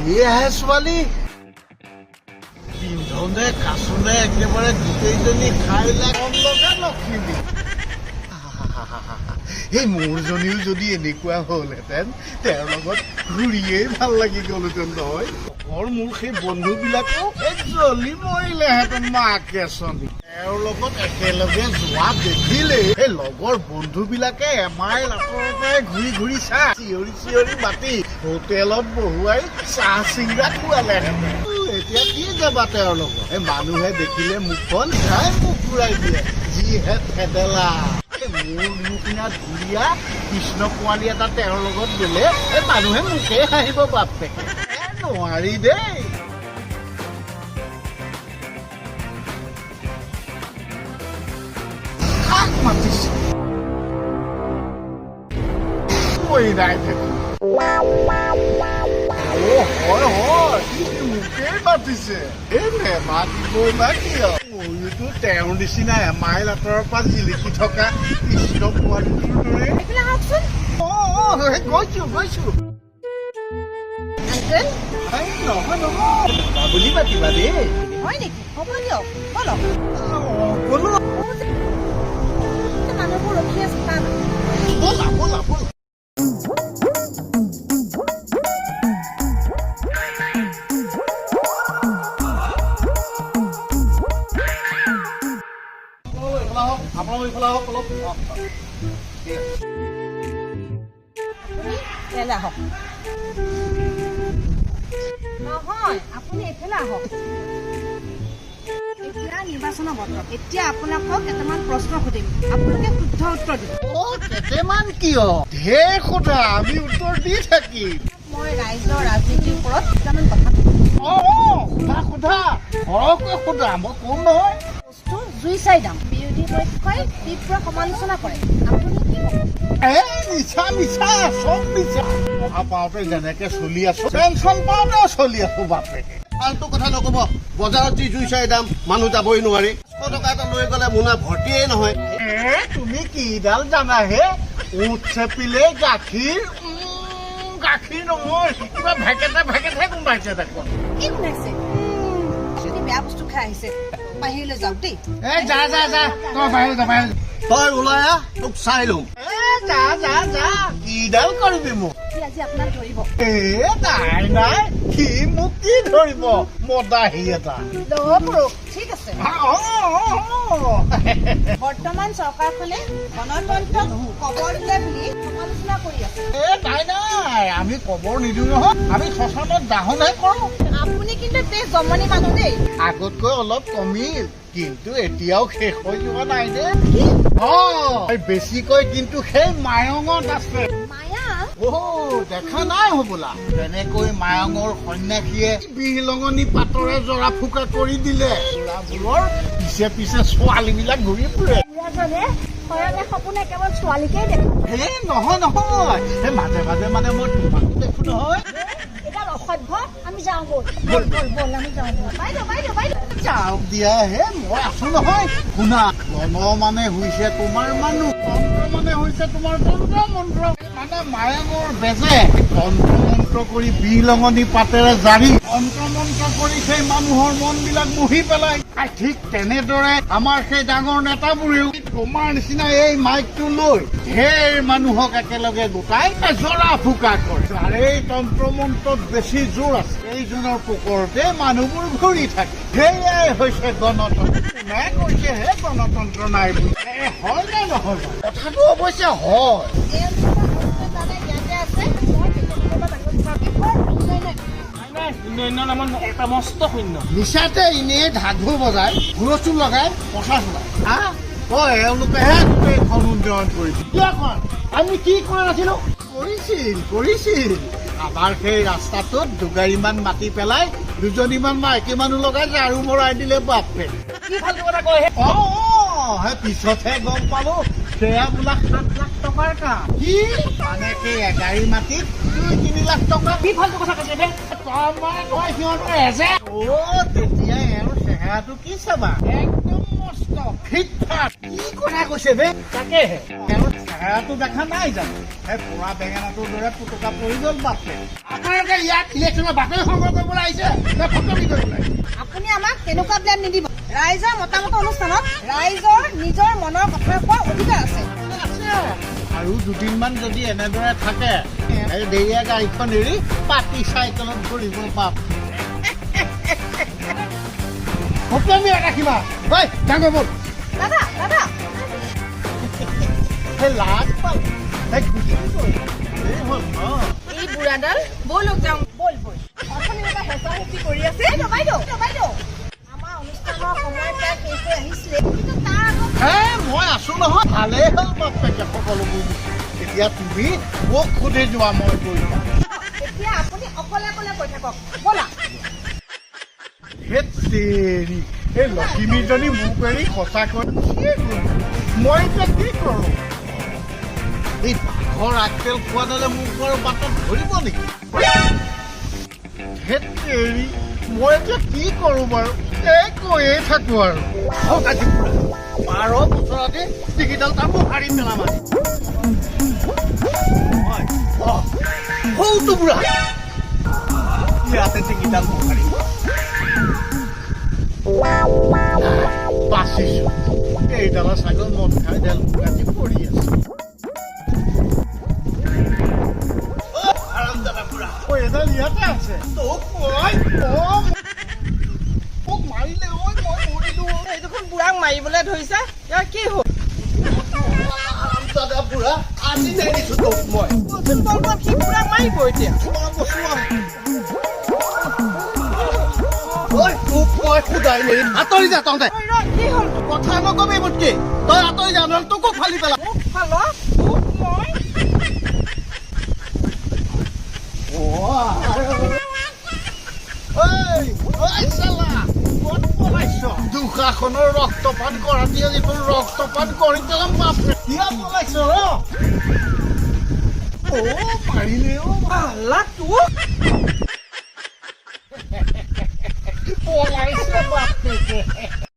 আহে ছোৱালী পিন্ধনে কাচনে একেবাৰে গোটেইজনী খাই কম লগা লক্ষ্মী এই মোৰজনীও যদি এনেকুৱা হ'লহেঁতেন তেওঁৰ লগত ঘূৰিয়েই ভাল লাগি গ'লহেঁতেন নহয় মোৰ সেই বন্ধুবিলাকো জ্বলি মৰিলেহেঁতেন মাকে চনি তেওঁৰ লগত একেলগে যোৱা দেখিলে সেই লগৰ বন্ধুবিলাকে এমাইল আঁতৰৰ পৰাই ঘূৰি ঘূৰি চাহ চিঞৰি চিঞৰি মাতি হোটেলত বহুৱাই চাহ চিংৰা খোৱালেহেঁতেন এতিয়া কি যাবা তেওঁৰ লগত এই মানুহে দেখিলে মুখখন চাই মুখ ঘূৰাই দিয়ে যিহে ফেদেলা মোৰ নিচিনা ধুনীয়া কৃষ্ণ পোৱালি এটা তেওঁৰ লগত গ'লে এই মানুহে মুখে হাঁহিব বাপেকে নোৱাৰি দেই মাতিছে মই নাই হয় হয় মোকেই মাতিছে এই নেমাতিবই বা কিয় ময়োতো তেওঁৰ নিচিনা এমাইল আঁতৰৰ পৰা জিলিকি থকা কৃষ্ণ পোৱালিটোৰ দৰে গৈছো নহয় নহয় বুলি মাতিবা দেই হয় নেকি হ'ব দিয়ক বলক বলো মানুহবোৰ ৰখি আছে তাত বলা বলা বলা আহক নহয় আপুনি এইফালে আহক এতিয়া নিৰ্বাচনৰ বতৰ এতিয়া আপোনালোকক কেইটামান প্ৰশ্ন সুধিম আপোনালোকে শুদ্ধ উত্তৰ দিব কেইটামান কিয় ঢেৰ সোধা আমি উত্তৰ দি থাকিম মই ৰাইজৰ ৰাজনীতিৰ ওপৰত দুটামান কথা সোধা সোধা সৰহকৈ সোধা মই কম নহয় বস্তু জুই চাই দাম বিৰোধী পক্ষই তীব্ৰ সমালোচনা কৰে আপুনি কি ক'ব মিছা মিছা চব মিছা পঢ়া পাওঁতে যেনেকে চলি আছো পেঞ্চন পাওঁতেও চলি আছো বাপেকে ফাল্টু কথা নক'ব বজাৰত যি জুই চাই দাম মানুহ যাবই নোৱাৰি 100 টকা এটা লৈ গ'লে মোনা ভৰ্তিয়েই নহয় তুমি কিডাল জানা হে উঠ চেপিলে গাখীৰ গাখীৰ নহয় কিবা ভেকেটে ভেকেটে কোনোবাইছে দেখোন কি শুনাইছে যদি বেয়া বস্তু খাই আহিছে বাহিৰলৈ যাওক দেই যা যা যা তই বাহিৰ যা বাহিৰ তই ওলাই আহ তোক চাই ল'ম যা যা যা কিডাল কৰিবি মোক আজি আপোনাক ধৰিব নাই নাই সি মোক কি ধৰিব মদাহী এটা ঠিক আছে বৰ্তমান চৰকাৰখনে গণতন্ত্ৰক কবৰ দিলে বুলি সমালোচনা কৰি আছে নাই নাই আমি কবৰ নিদিওঁ নহয় আমি শ্মশানত দাহনহে কৰো আপুনি কিন্তু তে জমনি মানুহ দেই আগতকৈ অলপ কমিল কিন্তু এতিয়াও শেষ হৈ যোৱা নাই দে বেছিকৈ কিন্তু সেই মায়ঙত আছে মায়া দেখা নাই হবলা তেনেকৈ মায়ঙৰ সন্যাসীয়ে বিহলঙনি পাতৰে জৰা ফুকা কৰি দিলে ল'ৰাবোৰৰ পিছে পিছে ছোৱালীবিলাক ঘূৰি ফুৰে সপোনে কেৱল ছোৱালীকেই দেখো হে নহয় নহয় সেই মাজে মাজে মানে মই তোমাকো দেখো নহয় এডাল অসভ্য আমি যাওঁ ব'ল আমি যাওঁ বাইদেউ যাওক দিয়া হে মই আছো নহয় শুনা গণ মানে হৈছে তোমাৰ মানুহ তন্ত্ৰ মানে হৈছে তোমাৰ তন্ত্ৰ মন্ত্ৰ মানে মায়ঙৰ বেজে তন্ত্ৰ মন্ত্ৰ কৰি বিলঙনি পাতেৰে জাৰি তন্ত্ৰ মন্ত্ৰ কৰি সেই মানুহৰ মনবিলাক মুহি পেলাই ঠিক তেনেদৰে আমাৰ সেই ডাঙৰ নেতাবোৰেও তোমাৰ নিচিনা এই মাইকটো লৈ ঢেৰ মানুহক একেলগে গোটাই জৰা ফুকা কৰে যাৰে তন্ত্ৰ মন্ত্ৰত বেছি জোৰ আছে এইজনৰ পোকৰতে মানুহবোৰ ঘূৰি থাকে সেয়াই হৈছে গণতন্ত্ৰ কোনে কৈছে হে গণতন্ত্ৰ নাই বুলি হয় নে নহয় কথাটো অৱশ্যে হয় মিছাতে এনেই ঢাকবোৰ বজাই হুলস্থুল লগাই কথা চলাই এওঁলোকেহে গোটেইখন উন্নয়ন কৰিছিল আমি কি কৰা নাছিলো কৰিছিল আমাৰ সেই ৰাস্তাটোত দুগাড়ীমান মাতি পেলাই দুজনীমান মাইকী মানুহ লগাই ঝাৰু মৰাই দিলে বাপে সেই পিছতহে গম পালো সেয়া বোলা 7 লাখ টকাৰ কাম কি মানে সেই এগাড়ী মাটিত 2-3 লাখ টকা কি ফাল্টু কথা কৈছে সিহঁতৰ তেতিয়া এওঁৰ চেহেৰাটো কি চাবা একদম মস্ত ফিটফাট কি কথা কৈছে বে তাকেহে আৰু চেহেৰাটো দেখা নাই জানো সেই পুৰা বেঙেনাটোৰ দৰে পুতকা পৰি গ'ল বাপে আপোনালোকে ইয়াত ইলেকশ্যনৰ বাতৰি সংগ্ৰহ কৰিবলৈ আহিছে নে ফটোমি কৰিবলৈ আপুনি আমাক তেনেকুৱা ব্লেম নিদিব ৰাইজৰ মতামত অনুষ্ঠানত ৰাইজৰ নিজৰ মনৰ কথা কোৱাৰ অধিকাৰ আছে আৰু দুদিনমান যদি এনেদৰে থাকে এই দেৰিয়া গাড়ীখন এৰি পাতি চাইকেলত ঘূৰিব পাপ ফটোমি ৰাখিবা ঐ ডাঙৰ বল দাদা দাদা সেই লাজ পাল সেই গুচি গ'ল এই হ'ল এই বুঢ়াডাল ব'লক যাওঁ ব'ল ব'ল অথনি এটা হেঁচা হেঁচি কৰি আছে বাইদেউ বাইদেউ আমাৰ অনুষ্ঠানৰ সময় প্ৰায় শেষ হৈ আহিছিলে কিন্তু তাৰ আগত হে মই আছো নহয় ভালেই হ'ল বাপেকে সকলোবোৰ এতিয়া তুমি মোক সুধি যোৱা মই কৰিবা এতিয়া আপুনি অকলে অকলে কৈ থাকক ব'লা হেত তেৰি এই লখিমীজনী মোক এৰি সঁচাকৈ কি কৰিম মই এতিয়া কি কৰোঁ এই বাঘৰ আগতেল খোৱাডালে মোক বাৰু বাটত ধৰিব নেকি হেত তেৰি মই এতিয়া কি কৰোঁ বাৰু এই কৈয়ে থাকোঁ আৰু 12 বছৰতে ডিজিটেল তামোল হাৰি পেলাম আজি সৌটো বুঢ়া ইয়াতে ডিজিটেল মোক হাৰি বাচিছোঁ এইডালৰ চাইকেল মদ খাই ডেল কাটি পৰি আছে আৰামদাদা বুঢ়া ঐ এডাল ইয়াতে আছে তোক মই মোক মাৰিলে ঐ মই মৰিলোঁ এই দেখোন বুঢ়াক মাৰিবলৈ ধৰিছে ইয়াৰ কি হ'ল আৰামদাদা বুঢ়া আজি নেৰিছোঁ তোক মই সি বুঢ়াক মাৰিব এতিয়া ঐ তোক মই সোধাই নেৰিম আঁতৰি যা তহঁতে কি হ'ল কথা নকবি মোতকে তই আঁতৰি যা নহ'লে তোকো ফালি পেলা মোক ফালৰ মোক মই দুখাখনৰ ৰক্তপাত কৰাটি আজি তোৰ ৰক্তপাত কৰি পেলাম বাপৰে কিয় পলাইছ পাৰিলে পলাইছে বাপৰে